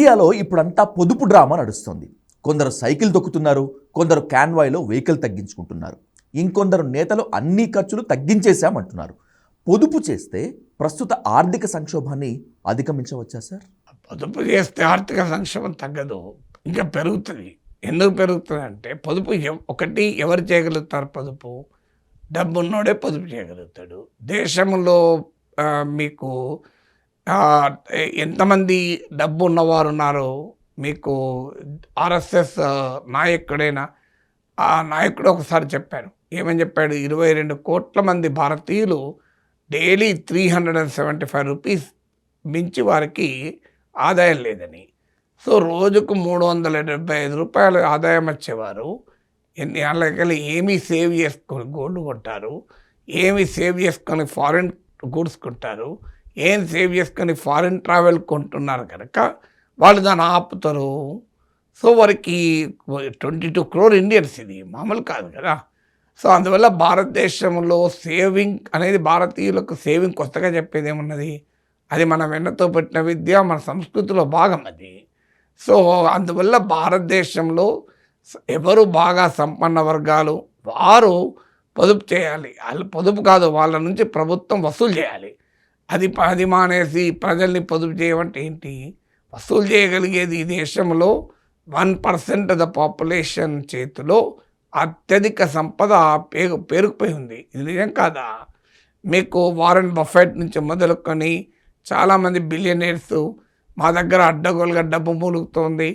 ఇండియాలో ఇప్పుడంతా పొదుపు డ్రామా నడుస్తుంది. కొందరు సైకిల్ తొక్కుతున్నారు, కొందరు క్యాన్వాయ్లో వెహికల్ తగ్గించుకుంటున్నారు, ఇంకొందరు నేతలు అన్ని ఖర్చులు తగ్గించేశామంటున్నారు. పొదుపు చేస్తే ప్రస్తుత ఆర్థిక సంక్షోభాన్ని అధిగమించవచ్చా సార్? పొదుపు చేస్తే ఆర్థిక సంక్షోభం తగ్గదు, ఇంకా పెరుగుతుంది. ఎందుకు పెరుగుతుంది అంటే పొదుపు ఒకటి ఎవరు చేయగలుగుతారు? పొదుపు డబ్బున్నోడే పొదుపు చేయగలుగుతాడు. దేశంలో మీకు ఎంతమంది డబ్బు ఉన్నవారు ఉన్నారో మీకు ఆర్ఎస్ఎస్ నాయకుడైనా ఆ నాయకుడు ఒకసారి చెప్పాడు. ఏమని చెప్పాడు? 22 కోట్ల మంది భారతీయులు డైలీ 375 రూపీస్ మించి వారికి ఆదాయం లేదని. సో రోజుకు 375 రూపాయలు ఆదాయం వచ్చేవారు ఎన్ని ఏళ్ళకెళ్ళి ఏమీ సేవ్ చేసుకొని గోల్డ్ కొంటారు, ఏమి సేవ్ చేసుకొని ఫారిన్ గూడ్స్ కొంటారు, ఏం సేవ్ చేసుకొని ఫారిన్ ట్రావెల్ కొంటున్నారు కనుక వాళ్ళు దాన్ని ఆపుతారు. సో వారికి 22 crore ఇండియన్స్, ఇది మామూలు కాదు కదా. సో అందువల్ల భారతదేశంలో సేవింగ్ అనేది, భారతీయులకు సేవింగ్ కొత్తగా చెప్పేది ఏమున్నది? అది మన వెన్నతో పెట్టిన విద్య, మన సంస్కృతిలో భాగం అది. సో అందువల్ల భారతదేశంలో ఎవరు బాగా సంపన్న వర్గాలు వారు పొదుపు చేయాలి. వాళ్ళు పొదుపు కాదు, వాళ్ళ నుంచి ప్రభుత్వం వసూలు చేయాలి. అది మానేసి ప్రజల్ని పొదుపు చేయమంటే ఏంటి? వసూలు చేయగలిగేది ఈ దేశంలో 1% ఆఫ్ ద పాపులేషన్ చేతిలో అత్యధిక సంపద పేరుకుపోయి ఉంది. ఇది నిజం కాదా? మీకు వారెన్ బఫెట్ నుంచి మొదలుకొని చాలామంది బిలియనీర్స్ మా దగ్గర అడ్డగోలుగా డబ్బు మూలుగుతోంది,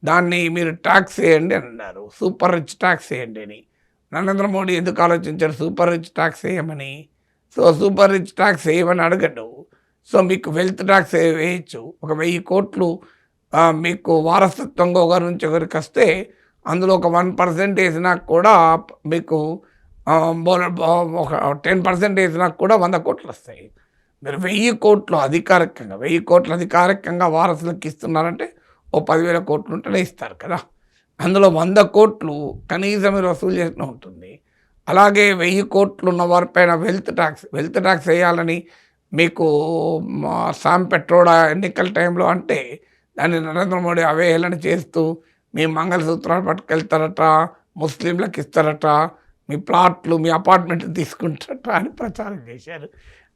దాన్ని మీరు ట్యాక్స్ వేయండి అని అన్నారు. సూపర్ రిచ్ ట్యాక్స్ వేయండి అని. నరేంద్ర మోడీ ఎందుకు ఆలోచించారు సూపర్ రిచ్ ట్యాక్స్ వేయమని? సో సూపర్ రిచ్ ట్యాక్స్ వేయమని అడగడు. సో మీకు వెల్త్ ట్యాక్స్ వేయచ్చు. ఒక 1000 కోట్లు మీకు వారసత్వంగా ఒకరి నుంచి ఒకరికి వస్తే అందులో ఒక 1% వేసినా కూడా మీకు ఒక 10% వేసినా కూడా 100 కోట్లు వస్తాయి. మీరు 1000 కోట్లు అధికారికంగా వారసులకు ఇస్తున్నారంటే ఓ 10,000 కోట్లు ఉంటేనే ఇస్తారు కదా. అందులో 100 కోట్లు కనీసం మీరు వసూలు చేసిన ఉంటుంది. అలాగే 1000 కోట్లు ఉన్న వారిపైన వెల్త్ ట్యాక్స్ వేయాలని మీకు సామ్ పెట్రోడా ఎన్నికల టైంలో అంటే దాన్ని నరేంద్ర మోడీ అవేయాలని చేస్తూ మీ మంగళసూత్రాలు పట్టుకెళ్తారట, ముస్లింలకు ఇస్తారట, మీ ప్లాట్లు మీ అపార్ట్మెంట్లు తీసుకుంటారట అని ప్రచారం చేశారు.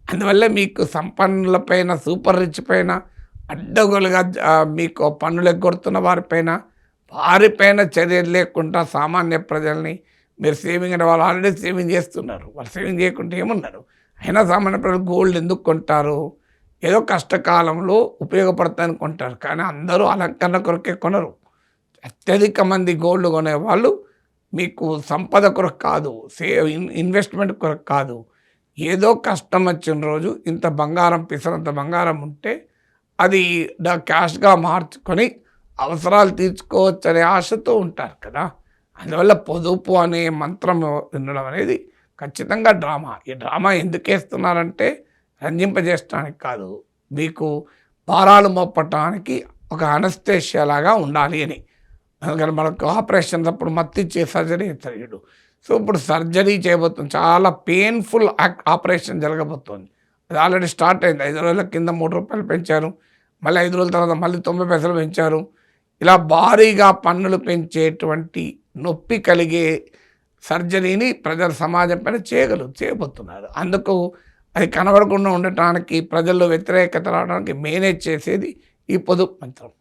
అందువల్ల మీకు సంపన్నులపైన, సూపర్ రిచ్ పైన, అడ్డగోలుగా మీకు పన్నులు ఎగ్గొడుతున్న వారిపైన చర్యలు లేకుండా సామాన్య ప్రజల్ని మీరు సేవింగ్ అంటే వాళ్ళు ఆల్రెడీ సేవింగ్ చేస్తున్నారు, వాళ్ళు సేవింగ్ చేయకుంటే ఏమున్నారు? అయినా సామాన్య ప్రజలు గోల్డ్ ఎందుకు కొంటారు? ఏదో కష్టకాలంలో ఉపయోగపడతాయని కొంటారు, కానీ అందరూ అలంకరణ కొరకే కొనరు. అత్యధిక మంది గోల్డ్ కొనేవాళ్ళు మీకు సంపద కొరకు కాదు, ఇన్వెస్ట్మెంట్ కొరకు కాదు. ఏదో కష్టం వచ్చిన రోజు ఇంత బంగారం, పిసరంత బంగారం ఉంటే అది క్యాష్గా మార్చుకొని అవసరాలు తీర్చుకోవచ్చు అనే ఆశతో ఉంటారు కదా. అందువల్ల పొదుపు అనే మంత్రం వినడం అనేది ఖచ్చితంగా డ్రామా. ఈ డ్రామా ఎందుకు వేస్తున్నారంటే రంజింపజేయడానికి కాదు, మీకు భారాలు మోపటానికి ఒక అనస్థేషియా లాగా ఉండాలి అని. అందుకని మనకు ఆపరేషన్స్ అప్పుడు మత్తిచ్చే సర్జరీ చేస్తాడు. సో ఇప్పుడు సర్జరీ చేయబోతుంది, చాలా పెయిన్ఫుల్ ఆపరేషన్ జరగబోతుంది. అది ఆల్రెడీ స్టార్ట్ అయింది. 5 రోజుల కింద 3 రూపాయలు పెంచారు, మళ్ళీ 5 రోజుల తర్వాత మళ్ళీ 90 పైసలు పెంచారు. ఇలా భారీగా పన్నులు పెంచేటువంటి నొప్పి కలిగే సర్జరీని ప్రజల సమాజం పైన చేయబోతున్నారు. అందుకు అది కనబడకుండా ఉండటానికి, ప్రజల్లో వ్యతిరేకత రావడానికి మేనేజ్ చేసేది ఈ పొదుపు మంత్రం.